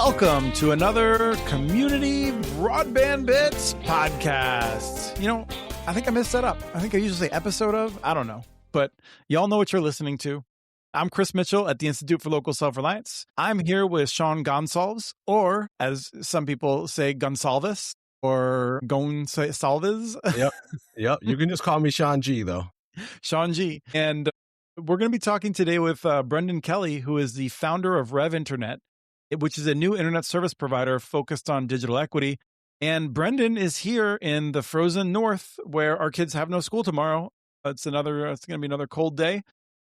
Welcome to another Community Broadband Bits podcast. You know, I think I messed that up. I think I usually say episode of. I don't know. But y'all know what you're listening to. I'm Chris Mitchell at the Institute for Local Self-Reliance. I'm here with Sean Gonsalves, or as some people say, Gonsalves, or Gonsalves. Yep. You can just call me Sean G, though. Sean G. And we're going to be talking today with Brendan Kelly, who is the founder of REVInternet, which is a new internet service provider focused on digital equity. And Brendan is here in the frozen north where our kids have no school tomorrow. It's going to be another cold day.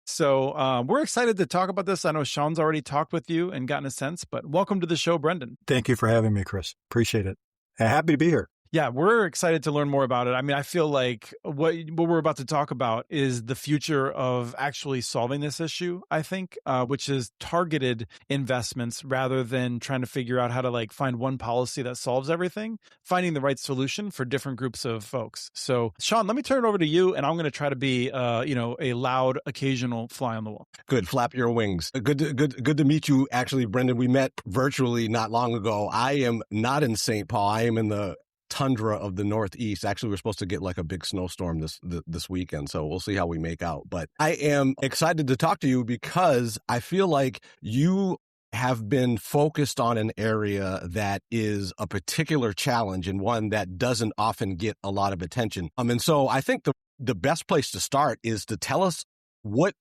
So we're excited to talk about this. I know Sean's already talked with you and gotten a sense, but welcome to the show, Brendan. Thank you for having me, Chris. Appreciate it. Happy to be here. Yeah, we're excited to learn more about it. I mean, I feel like what we're about to talk about is the future of actually solving this issue, I think, which is targeted investments rather than trying to figure out how to find one policy that solves everything, finding the right solution for different groups of folks. So, Sean, let me turn it over to you, and I'm going to try to be, a loud, occasional fly on the wall. Good. Flap your wings. Good to meet you. Actually, Brendan, we met virtually not long ago. I am not in St. Paul. I am in the tundra of the Northeast. Actually, we're supposed to get a big snowstorm this weekend, so we'll see how we make out. But I am excited to talk to you because I feel like you have been focused on an area that is a particular challenge and one that doesn't often get a lot of attention. And so I think the best place to start is to tell us what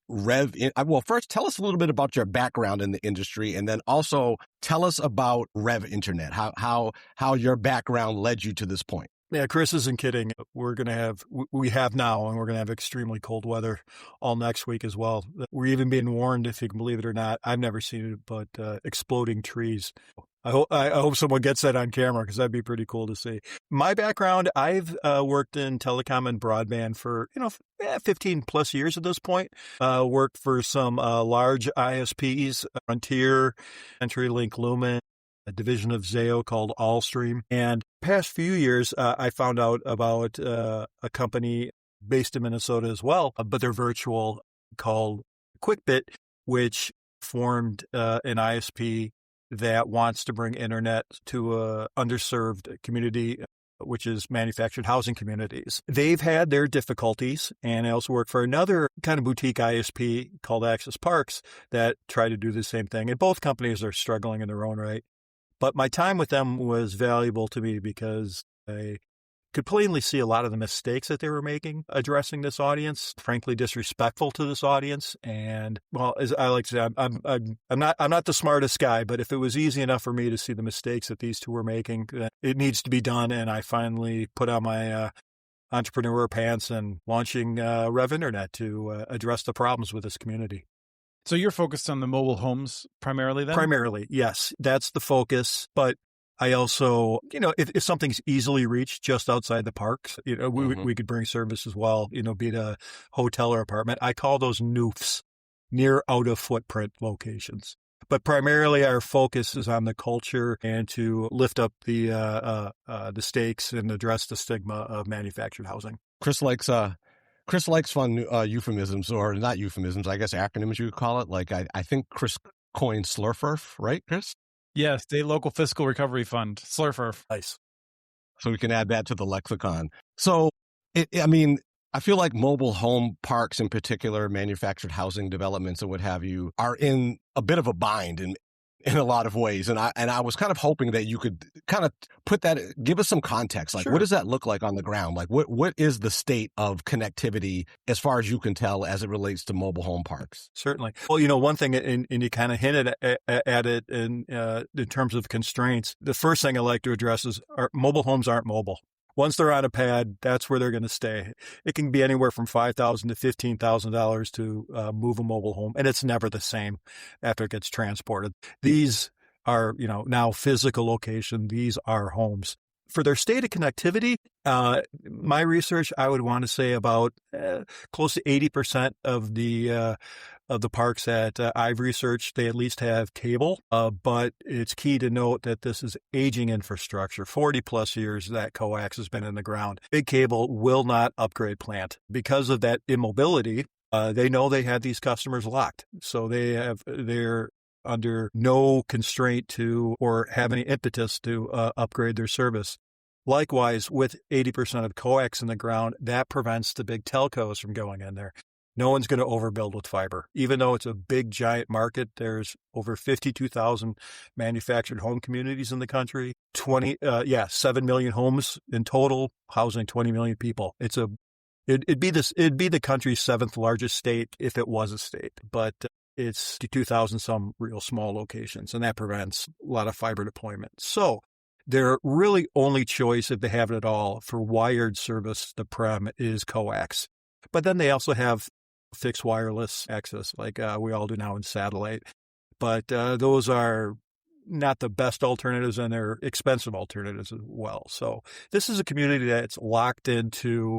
first tell us a little bit about your background in the industry, and then also tell us about REVInternet, how your background led you to this point. Yeah, Chris isn't kidding. We have now, and we're going to have extremely cold weather all next week as well. We're even being warned, if you can believe it or not. I've never seen it, but exploding trees. I hope someone gets that on camera because that'd be pretty cool to see. My background, I've worked in telecom and broadband for 15 plus years at this point. Worked for some large ISPs, Frontier, CenturyLink, Lumen, a division of Zayo called Allstream. And past few years, I found out about a company based in Minnesota as well, but they're virtual, called QuickBit, which formed an ISP that wants to bring internet to a underserved community, which is manufactured housing communities. They've had their difficulties, and I also work for another kind of boutique ISP called Access Parks that try to do the same thing. And both companies are struggling in their own right. But my time with them was valuable to me because I could plainly see a lot of the mistakes that they were making addressing this audience, frankly disrespectful to this audience. And well, as I like to say, I'm not the smartest guy, but if it was easy enough for me to see the mistakes that these two were making, it needs to be done. And I finally put on my entrepreneur pants and launching REVInternet to address the problems with this community. So you're focused on the mobile homes primarily then? Primarily, yes. That's the focus. But I also, if something's easily reached just outside the parks, we could bring service as well, be it a hotel or apartment. I call those NOOFs, near out of footprint locations. But primarily our focus is on the culture and to lift up the stakes and address the stigma of manufactured housing. Chris likes fun euphemisms, or not euphemisms, I guess acronyms you could call it. I think Chris coined SLRFRF, right, Chris? Yes, State Local Fiscal Recovery Fund, SLRFRF. Nice. So we can add that to the lexicon. So, I feel like mobile home parks in particular, manufactured housing developments and what have you, are in a bit of a bind in a lot of ways. And I was kind of hoping that you could kind of give us some context. Sure. What does that look like on the ground? What is the state of connectivity as far as you can tell as it relates to mobile home parks? Certainly. Well, one thing, and you kind of hinted at it in terms of constraints, the first thing I like to address is mobile homes aren't mobile. Once they're on a pad, that's where they're going to stay. It can be anywhere from $5,000 to $15,000 to move a mobile home, and it's never the same after it gets transported. These are, now physical location. These are homes. For their state of connectivity, my research, I would want to say about close to 80% of the parks that I've researched, they at least have cable. But it's key to note that this is aging infrastructure. 40 plus years that coax has been in the ground. Big cable will not upgrade plant. Because of that immobility, they know they have these customers locked. So they're under no constraint to or have any impetus to upgrade their service. Likewise, with 80% of coax in the ground, that prevents the big telcos from going in there. No one's going to overbuild with fiber. Even though it's a big, giant market, there's over 52,000 manufactured home communities in the country, 7 million homes in total, housing 20 million people. It'd be the country's 7th largest state if it was a state, but it's 2,000 some real small locations, and that prevents a lot of fiber deployment. So their really only choice, if they have it at all, for wired service, the prem, is coax. But then they also have fixed wireless access, like we all do now in satellite. But those are not the best alternatives, and they're expensive alternatives as well. So this is a community that's locked into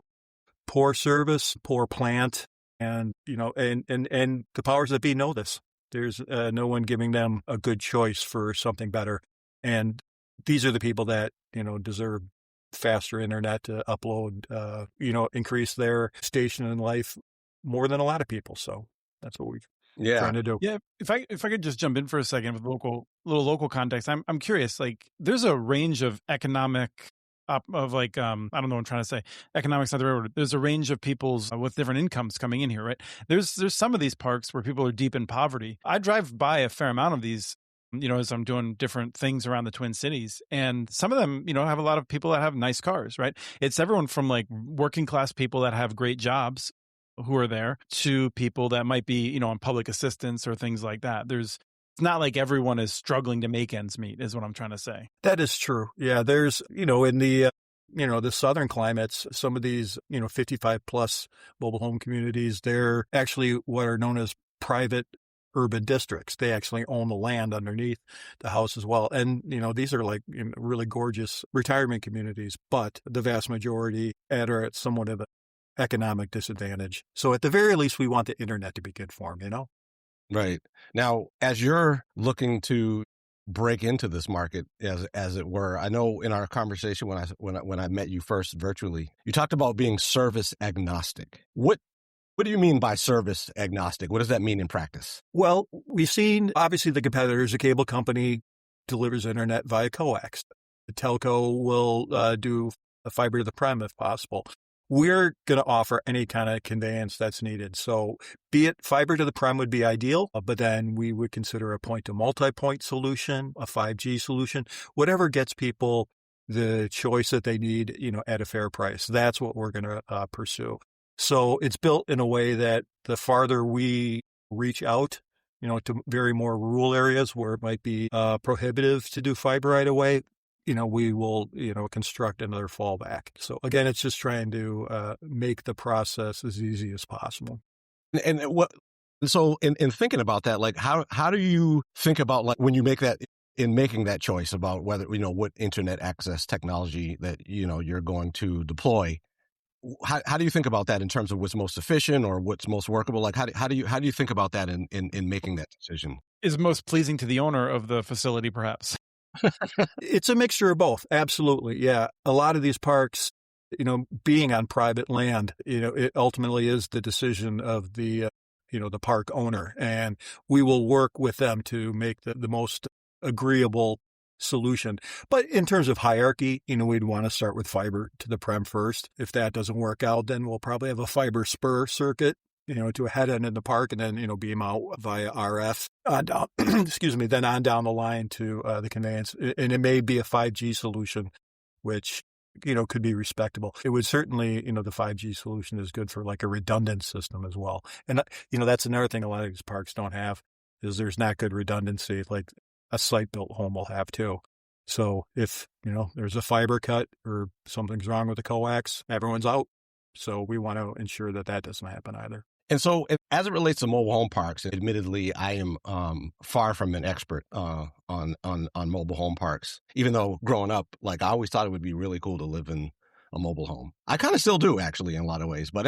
poor service, poor plant, and and the powers that be know this. There's no one giving them a good choice for something better, and these are the people that deserve faster internet to upload, increase their station in life more than a lot of people. So that's what we're trying to do. Yeah. If I could just jump in for a second with local context, I'm curious. Like, there's a range of economic I don't know what I'm trying to say. Economics not the right word. There's a range of people's with different incomes coming in here, right? There's some of these parks where people are deep in poverty. I drive by a fair amount of these, as I'm doing different things around the Twin Cities. And some of them, have a lot of people that have nice cars, right? It's everyone from like working class people that have great jobs who are there to people that might be, on public assistance or things like that. It's not like everyone is struggling to make ends meet, is what I'm trying to say. That is true. Yeah, there's, in the, the southern climates, some of these, 55 plus mobile home communities, they're actually what are known as private urban districts. They actually own the land underneath the house as well. And, these are like really gorgeous retirement communities, but the vast majority are at somewhat of an economic disadvantage. So at the very least, we want the internet to be good for them, Right. Now, as you're looking to break into this market, as it were, I know in our conversation when I met you first virtually, you talked about being service agnostic. What do you mean by service agnostic? What does that mean in practice? Well, we've seen obviously the competitors. A cable company delivers internet via coax. The telco will do a fiber to the prem if possible. We're going to offer any kind of conveyance that's needed. So be it fiber to the prem would be ideal, but then we would consider a point to multi-point solution, a 5G solution, whatever gets people the choice that they need, at a fair price. That's what we're going to pursue. So it's built in a way that the farther we reach out, to very more rural areas where it might be prohibitive to do fiber right away, we will, construct another fallback. So again, it's just trying to make the process as easy as possible. So in thinking about that, like how do you think about like when you make that in making that choice about whether, what internet access technology that, you're going to deploy? How do you think about that in terms of what's most efficient or what's most workable? Like how do you think about that in making that decision? Is most pleasing to the owner of the facility, perhaps? It's a mixture of both. Absolutely. Yeah. A lot of these parks, being on private land, it ultimately is the decision of the, the park owner. And we will work with them to make the most agreeable solution. But in terms of hierarchy, we'd want to start with fiber to the prem first. If that doesn't work out, then we'll probably have a fiber spur circuit, to a head end in the park and then, beam out via RF on down, then on down the line to the conveyance. And it may be a 5G solution, which, could be respectable. It would certainly, the 5G solution is good for like a redundant system as well. And, that's another thing a lot of these parks don't have is there's not good redundancy like a site-built home will have too. So if, there's a fiber cut or something's wrong with the coax, everyone's out. So we want to ensure that doesn't happen either. And so as it relates to mobile home parks, admittedly, I am far from an expert on mobile home parks, even though growing up, like I always thought it would be really cool to live in a mobile home. I kind of still do actually in a lot of ways, but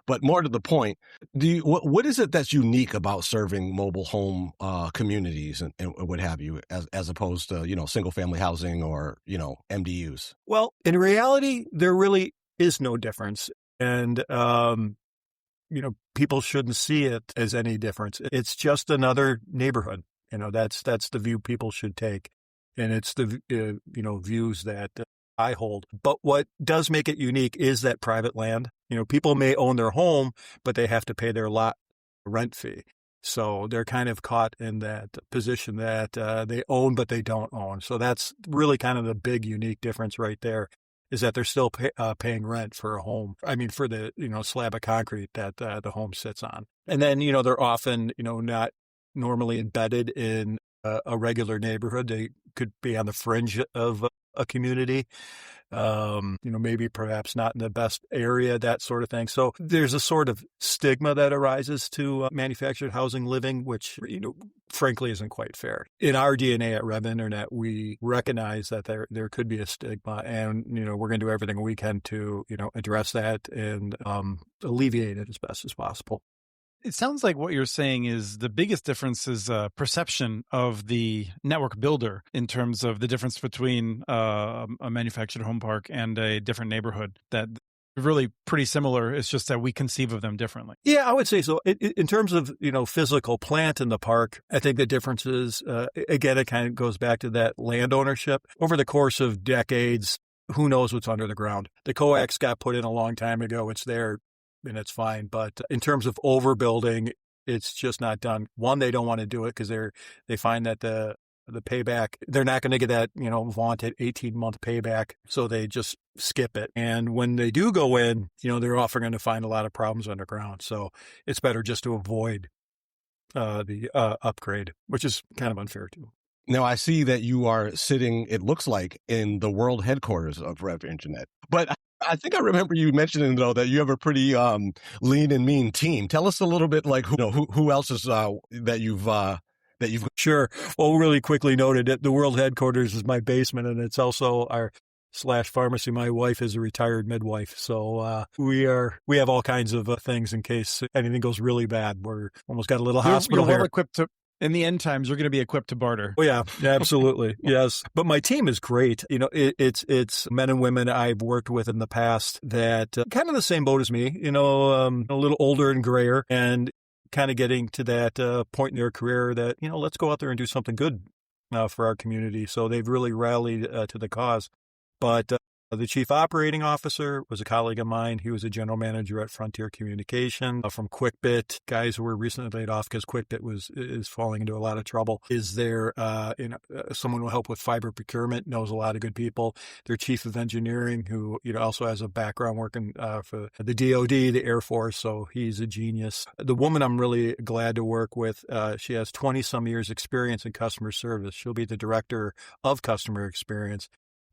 but more to the point, what is it that's unique about serving mobile home communities and what have you, as opposed to, single family housing or, MDUs? Well, in reality, there really is no difference. And, people shouldn't see it as any difference. It's just another neighborhood. That's the view people should take. And it's the, views that I hold. But what does make it unique is that private land. People may own their home, but they have to pay their lot rent fee. So they're kind of caught in that position that they own, but they don't own. So that's really kind of the big unique difference right there, is that they're still paying rent for a home. I mean, for the, slab of concrete that the home sits on. And then, they're often, not normally embedded in a regular neighborhood. They could be on the fringe of a community, maybe perhaps not in the best area, that sort of thing. So there's a sort of stigma that arises to manufactured housing living, which, frankly isn't quite fair. In our DNA at REVinternet, we recognize that there could be a stigma, and, we're going to do everything we can to, address that and alleviate it as best as possible. It sounds like what you're saying is the biggest difference is perception of the network builder in terms of the difference between a manufactured home park and a different neighborhood. That really pretty similar. It's just that we conceive of them differently. Yeah, I would say so. In terms of, physical plant in the park, I think the difference is, again, it kind of goes back to that land ownership. Over the course of decades, who knows what's under the ground? The coax got put in a long time ago. It's there. And it's fine. But in terms of overbuilding, it's just not done. One, they don't want to do it because they find that the payback, they're not going to get that, vaunted 18-month payback. So they just skip it. And when they do go in, they're often going to find a lot of problems underground. So it's better just to avoid the upgrade, which is kind of unfair too. Now, I see that you are sitting, it looks like, in the world headquarters of REVinternet. But I think I remember you mentioning, though, that you have a pretty lean and mean team. Tell us a little bit, like, who else is that you've. Sure. Well, really quickly noted that the world headquarters is my basement, and it's also our /pharmacy. My wife is a retired midwife. So we have all kinds of things in case anything goes really bad. We're almost got a little hospital you're here. Well equipped to. In the end times, you're going to be equipped to barter. Oh, yeah, absolutely. Yes. But my team is great. It's men and women I've worked with in the past that kind of the same boat as me, a little older and grayer, and kind of getting to that point in their career that, let's go out there and do something good for our community. So they've really rallied to the cause. But the chief operating officer was a colleague of mine. He was a general manager at Frontier Communication from QuickBit. Guys who were recently laid off because QuickBit is falling into a lot of trouble. Is there someone who will help with fiber procurement, knows a lot of good people. Their chief of engineering, who also has a background working for the DoD, the Air Force, so he's a genius. The woman I'm really glad to work with, she has 20-some years experience in customer service. She'll be the director of customer experience.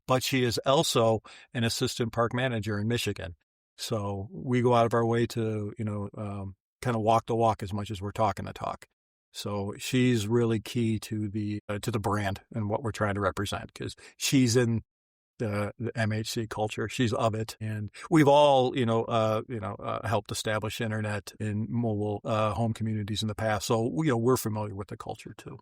But she is also an assistant park manager in Michigan. So we go out of our way to, kind of walk the walk as much as we're talking the talk. So she's really key to the brand and what we're trying to represent, because she's in the MHC culture. She's of it. And we've all, helped establish internet in mobile home communities in the past. So, we're familiar with the culture too.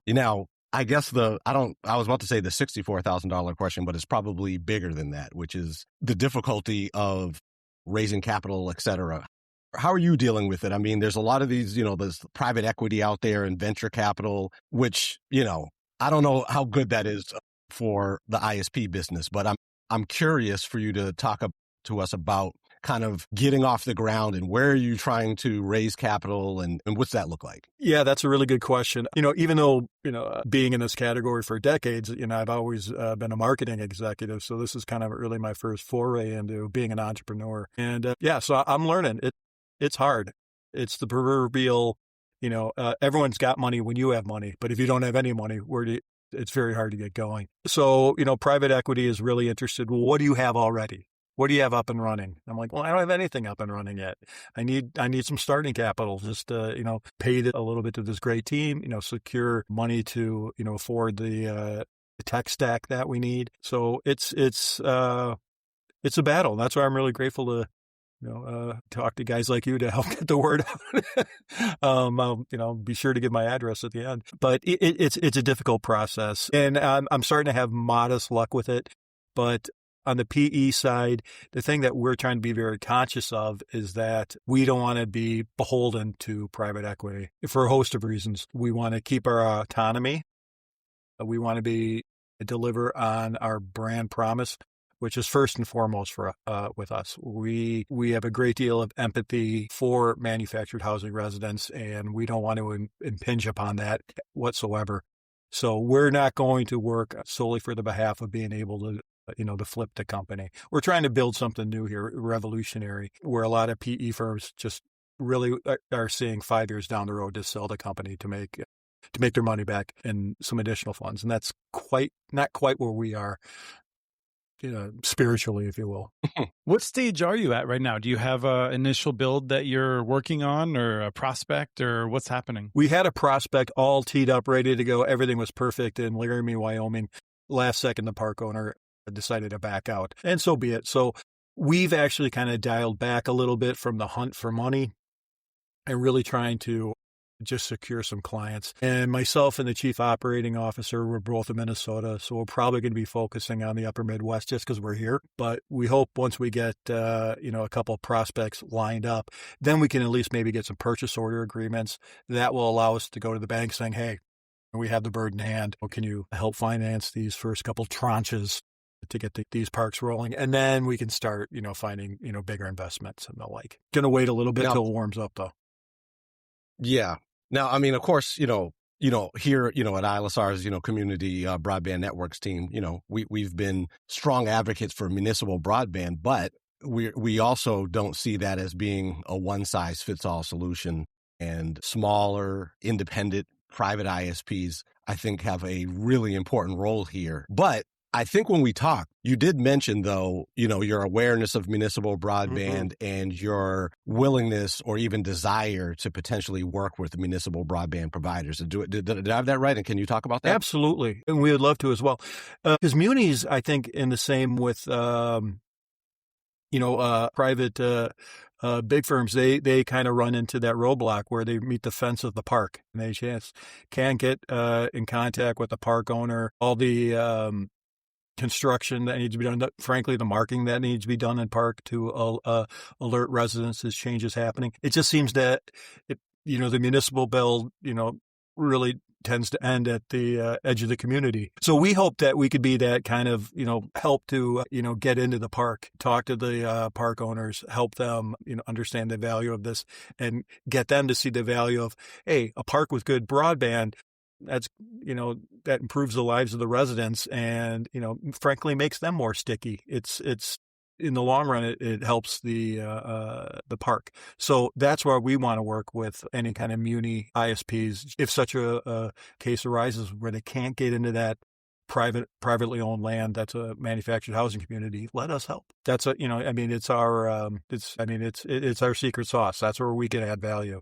I guess I was about to say the $64,000 question, but it's probably bigger than that, which is the difficulty of raising capital, et cetera. How are you dealing with it? I mean, there's a lot of these, there's private equity out there and venture capital, which, I don't know how good that is for the ISP business, but I'm curious for you to talk to us about kind of getting off the ground and where are you trying to raise capital and what's that look like? Yeah, that's a really good question. Even though, being in this category for decades, I've always been a marketing executive. So this is kind of really my first foray into being an entrepreneur. And so I'm learning. It's hard. It's the proverbial, everyone's got money when you have money, but if you don't have any money, it's very hard to get going. So, private equity is really interested. Well, what do you have already? What do you have up and running? I'm like, well, I don't have anything up and running yet. I need some starting capital, just pay a little bit to this great team, secure money to, afford the tech stack that we need. So it's a battle. That's why I'm really grateful to talk to guys like you to help get the word out. I'll, be sure to give my address at the end. But it's a difficult process, and I'm starting to have modest luck with it. But on the PE side, the thing that we're trying to be very conscious of is that we don't want to be beholden to private equity for a host of reasons. We want to keep our autonomy We want to deliver on our brand promise, which is first and foremost for with us. We have a great deal of empathy for manufactured housing residents, and we don't want to impinge upon that whatsoever. So we're not going to work solely for the behalf of being able to to flip the company. We're trying to build something new here, revolutionary, where a lot of PE firms just really are seeing 5 years down the road to sell the company to make their money back and some additional funds. And that's not quite where we are, spiritually, if you will. What stage are you at right now? Do you have an initial build that you're working on, or a prospect, or what's happening? We had a prospect all teed up, ready to go. Everything was perfect in Laramie, Wyoming. Last second, the park owner decided to back out, and so be it. So we've actually kind of dialed back a little bit from the hunt for money and really trying to just secure some clients. And myself and the chief operating officer, we're both in Minnesota, so we're probably going to be focusing on the upper Midwest just because we're here. But we hope once we get a couple of prospects lined up, then we can at least maybe get some purchase order agreements that will allow us to go to the bank saying, hey, we have the bird in hand. Can you help finance these first couple tranches to get these parks rolling? And then we can start, finding, bigger investments and the like. Going to wait a little bit till it warms up, though. Yeah. Now, I mean, of course, here, at ILSR's, community broadband networks team, we've been strong advocates for municipal broadband, but we also don't see that as being a one-size-fits-all solution. And smaller, independent, private ISPs, I think, have a really important role here. But I think when we talk, you did mention, though, your awareness of municipal broadband and your willingness or even desire to potentially work with municipal broadband providers. Did I have that right? And can you talk about that? Absolutely. And we would love to as well. Because munis, I think, in the same with, private big firms, they kind of run into that roadblock where they meet the fence of the park. And they just can't get in contact with the park owner. All the construction that needs to be done, frankly, the marking that needs to be done in park to alert residents as change is happening. It just seems that, the municipal build, really tends to end at the edge of the community. So we hope that we could be that kind of, help to, get into the park, talk to the park owners, help them, understand the value of this and get them to see the value of, hey, a park with good broadband. That's, that improves the lives of the residents and, frankly, makes them more sticky. It's in the long run, it helps the park. So that's where we want to work with any kind of muni ISPs. If such a case arises where they can't get into that privately owned land that's a manufactured housing community, let us help. That's it's our secret sauce. That's where we can add value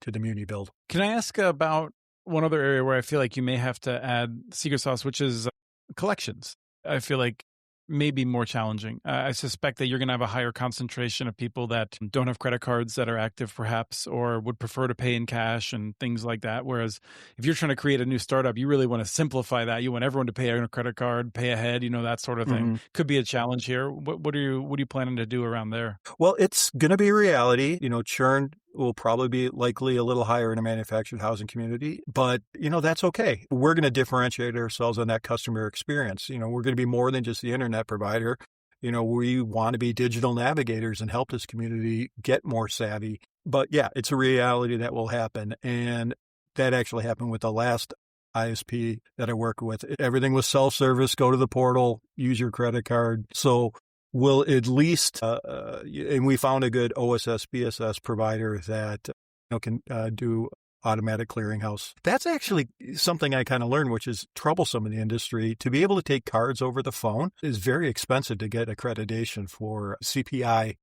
to the muni build. Can I ask about one other area where I feel like you may have to add secret sauce, which is collections? I feel like maybe more challenging. I suspect that you're going to have a higher concentration of people that don't have credit cards that are active perhaps, or would prefer to pay in cash and things like that. Whereas if you're trying to create a new startup, you really want to simplify that. You want everyone to pay on a credit card, pay ahead, that sort of thing. Could be a challenge here. What are you planning to do around there? Well, it's going to be a reality. Churn will probably be likely a little higher in a manufactured housing community, but that's okay. We're going to differentiate ourselves on that customer experience. We're going to be more than just the internet provider. We want to be digital navigators and help this community get more savvy. But yeah, it's a reality that will happen. And that actually happened with the last ISP that I worked with. Everything was self-service, go to the portal, use your credit card. So we'll at least, and we found a good OSS, BSS provider that can do automatic clearinghouse. That's actually something I kind of learned, which is troublesome in the industry. To be able to take cards over the phone is very expensive to get accreditation for CPI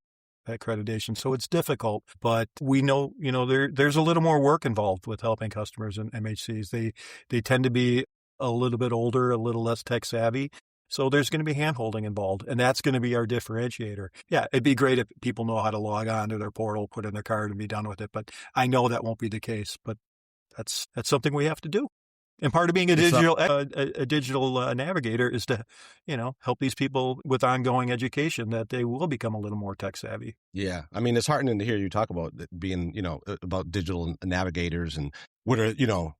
accreditation. So it's difficult, but we know, there's a little more work involved with helping customers and MHCs. They tend to be a little bit older, a little less tech savvy. So there's going to be hand-holding involved, and that's going to be our differentiator. Yeah, it'd be great if people know how to log on to their portal, put in their card, and be done with it. But I know that won't be the case. But that's something we have to do. And part of being a It's digital navigator is to, help these people with ongoing education that they will become a little more tech savvy. Yeah. I mean, it's heartening to hear you talk about being, about digital navigators and what are,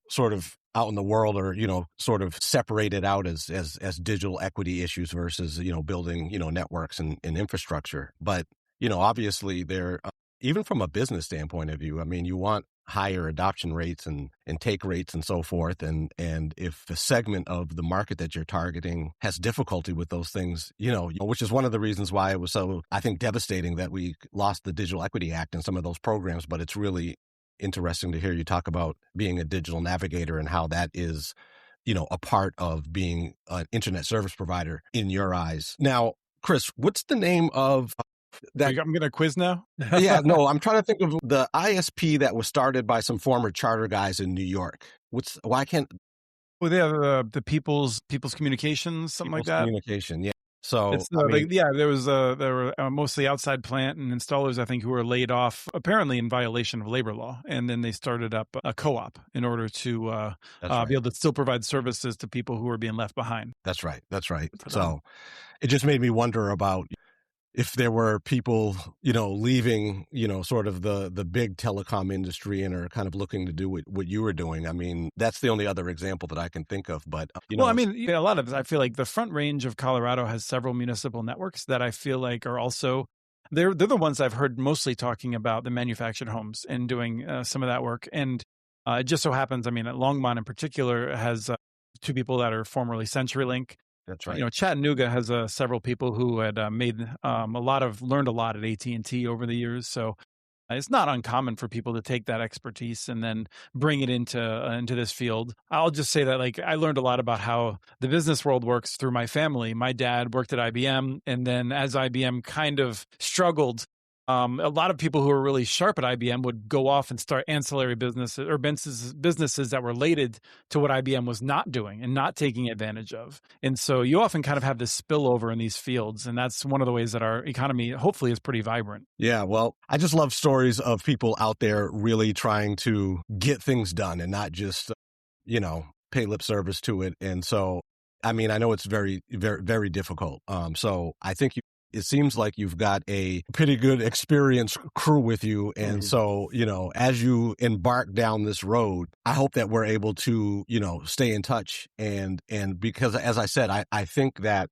sort of out in the world or, sort of separated out as digital equity issues versus, building, networks and infrastructure. But, obviously they're, even from a business standpoint of view, I mean, you want higher adoption rates and take rates and so forth. And if a segment of the market that you're targeting has difficulty with those things, which is one of the reasons why it was so, I think, devastating that we lost the Digital Equity Act and some of those programs. But it's really interesting to hear you talk about being a digital navigator and how that is, a part of being an internet service provider in your eyes. Now, Chris, what's the name of that? I'm going to quiz now. Yeah, no, I'm trying to think of the ISP that was started by some former charter guys in New York. Why can't Well, they have the People's Communications, something like that. Communication? Yeah. So It's there were mostly outside plant and installers, I think, who were laid off apparently in violation of labor law, and then they started up a co-op in order to be able to still provide services to people who were being left behind. That's right. So it just made me wonder about if there were people, leaving, sort of the big telecom industry and are kind of looking to do what you were doing. I mean, that's the only other example that I can think of. But, I mean, a lot of it, I feel like the Front Range of Colorado has several municipal networks that I feel like are also, they're the ones I've heard mostly talking about the manufactured homes and doing some of that work. And it just so happens, I mean, Longmont in particular has two people that are formerly CenturyLink. That's right. Chattanooga has several people who had learned a lot at AT&T over the years. So it's not uncommon for people to take that expertise and then bring it into this field. I'll just say that, like, I learned a lot about how the business world works through my family. My dad worked at IBM, and then as IBM kind of struggled, a lot of people who were really sharp at IBM would go off and start ancillary businesses or businesses that were related to what IBM was not doing and not taking advantage of. And so you often kind of have this spillover in these fields. And that's one of the ways that our economy hopefully is pretty vibrant. Yeah, well, I just love stories of people out there really trying to get things done and not just, pay lip service to it. And so, I mean, I know it's very, very, very difficult. So I think it seems like you've got a pretty good experienced crew with you. And so, as you embark down this road, I hope that we're able to, stay in touch. And because, as I said, I think that,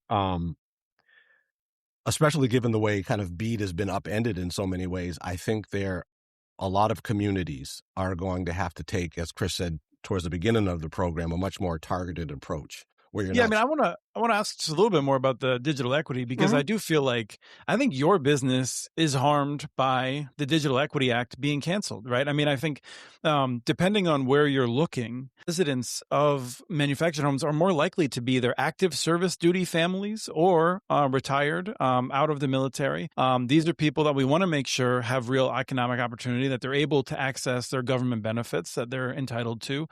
especially given the way kind of BEAD has been upended in so many ways, I think a lot of communities are going to have to take, as Chris said towards the beginning of the program, a much more targeted approach. I want to ask just a little bit more about the digital equity, because I do feel like I think your business is harmed by the Digital Equity Act being canceled, right? I mean, I think depending on where you're looking, residents of manufactured homes are more likely to be either active service duty families or retired out of the military. These are people that we want to make sure have real economic opportunity, that they're able to access their government benefits that they're entitled to,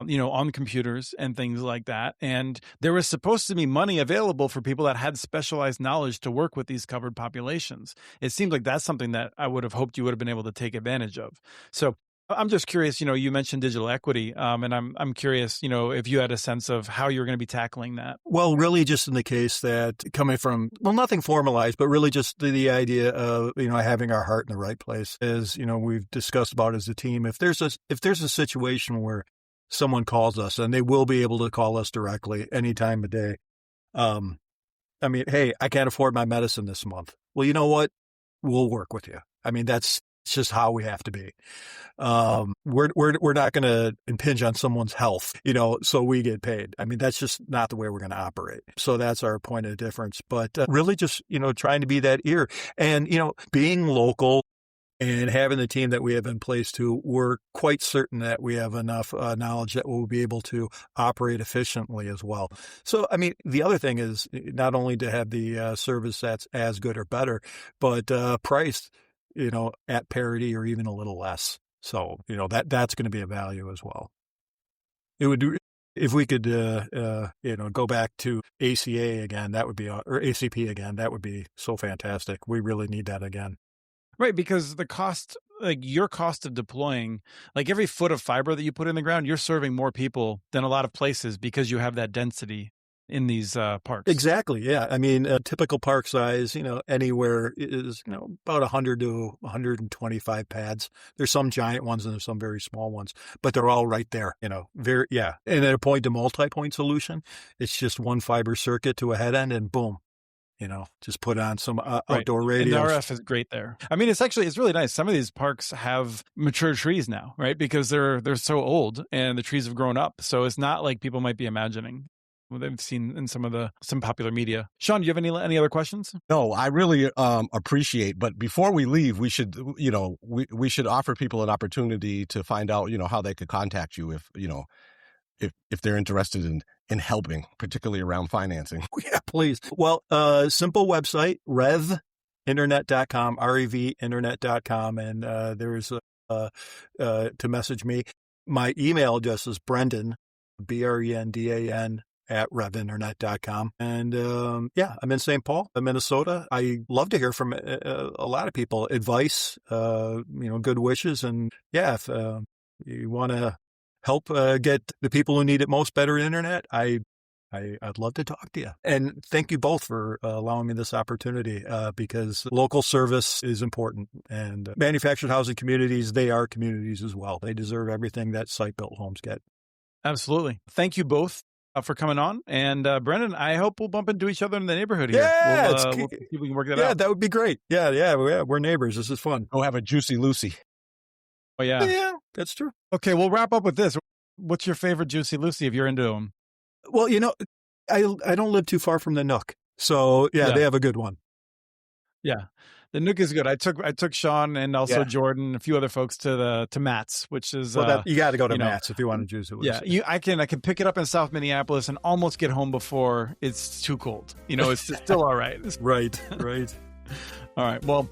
on computers and things like that. And there was supposed to be money available for people that had specialized knowledge to work with these covered populations. It seems like that's something that I would have hoped you would have been able to take advantage of. So I'm just curious, you mentioned digital equity, and I'm curious, if you had a sense of how you're going to be tackling that. Well, really just in the case that coming from, nothing formalized, but really just the idea of, having our heart in the right place, as, we've discussed about as a team. If there's a situation where someone calls us, and they will be able to call us directly any time of day. I mean, hey, I can't afford my medicine this month. Well, you know what? We'll work with you. I mean, that's just how we have to be. We're not going to impinge on someone's health, so we get paid. I mean, that's just not the way we're going to operate. So that's our point of difference. But really just, trying to be that ear and, being local, and having the team that we have in place we're quite certain that we have enough knowledge that we'll be able to operate efficiently as well. So, I mean, the other thing is not only to have the service that's as good or better, but priced, at parity or even a little less. So, that's going to be a value as well. It would do. If we could, go back to ACA again, that would be, or ACP again, that would be so fantastic. We really need that again. Right, because the cost like your cost of deploying, like every foot of fiber that you put in the ground, you're serving more people than a lot of places because you have that density in these parks. Exactly. Yeah. I mean, a typical park size, anywhere is, about 100 to 125 pads. There's some giant ones and there's some very small ones, but they're all right there, very, yeah. And at a point to multi-point solution, it's just one fiber circuit to a head end and boom, just put on some outdoor radios. And the RF is great there. I mean, it's really nice. Some of these parks have mature trees now, right? Because they're so old and the trees have grown up. So it's not like people might be imagining. They've seen in some popular media. Sean, do you have any other questions? No, I really appreciate. But before we leave, we should we should offer people an opportunity to find out how they could contact you if they're interested in helping, particularly around financing. Yeah, please. Well, simple website, REVinternet.com, REVinternet.com, and there's to message me. My email address is Brendan, BRENDAN @REVinternet.com. And I'm in St. Paul, Minnesota. I love to hear from a lot of people, advice, good wishes. And if you want to help get the people who need it most better internet, I'd love to talk to you. And thank you both for allowing me this opportunity because local service is important. And manufactured housing communities, they are communities as well. They deserve everything that site-built homes get. Absolutely. Thank you both for coming on. And Brendan, I hope we'll bump into each other in the neighborhood here. Yeah, we'll see if we can work that out. Yeah, that would be great. Yeah, we're neighbors. This is fun. Go have a Juicy Lucy. Oh, yeah. Yeah, that's true. Okay, we'll wrap up with this. What's your favorite Juicy Lucy if you're into them? Well, I don't live too far from the Nook. So, yeah, they have a good one. Yeah. The Nook is good. I took Sean and also Jordan, a few other folks to Matt's, which is you got to go to Matt's if you want to juice it. Yeah, I can pick it up in South Minneapolis and almost get home before it's too cold. It's still all right. Right. All right. Well,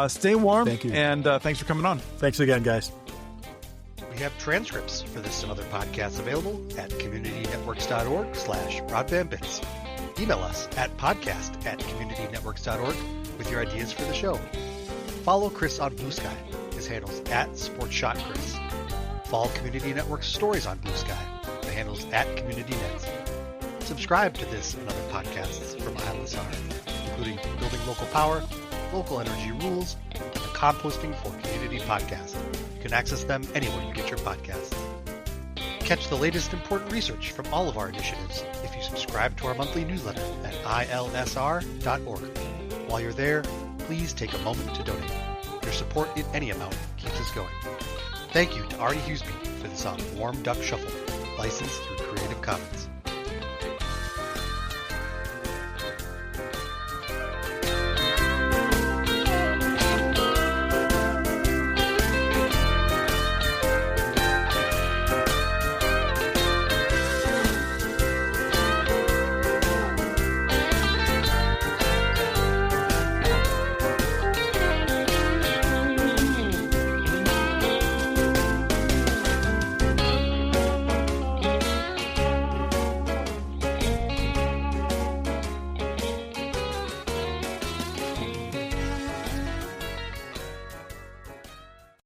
stay warm. Thank you, and thanks for coming on. Thanks again, guys. We have transcripts for this and other podcasts available at communitynetworks.org/broadbandbits. Email us at podcast@communitynetworks.org with your ideas for the show. Follow Chris on Blue Sky. His handle's @SportsShotChris. Follow Community Network's stories on Blue Sky. The handle's @CommunityNet. Subscribe to this and other podcasts from ISR, including Building Local Power, Local Energy Rules, and the Composting for Community podcast. You can access them anywhere you get your podcasts. Catch the latest important research from all of our initiatives if you subscribe to our monthly newsletter at ilsr.org. While you're there, please take a moment to donate. Your support in any amount keeps us going. Thank you to Artie Hughesby for the song Warm Duck Shuffle, licensed through Creative Commons.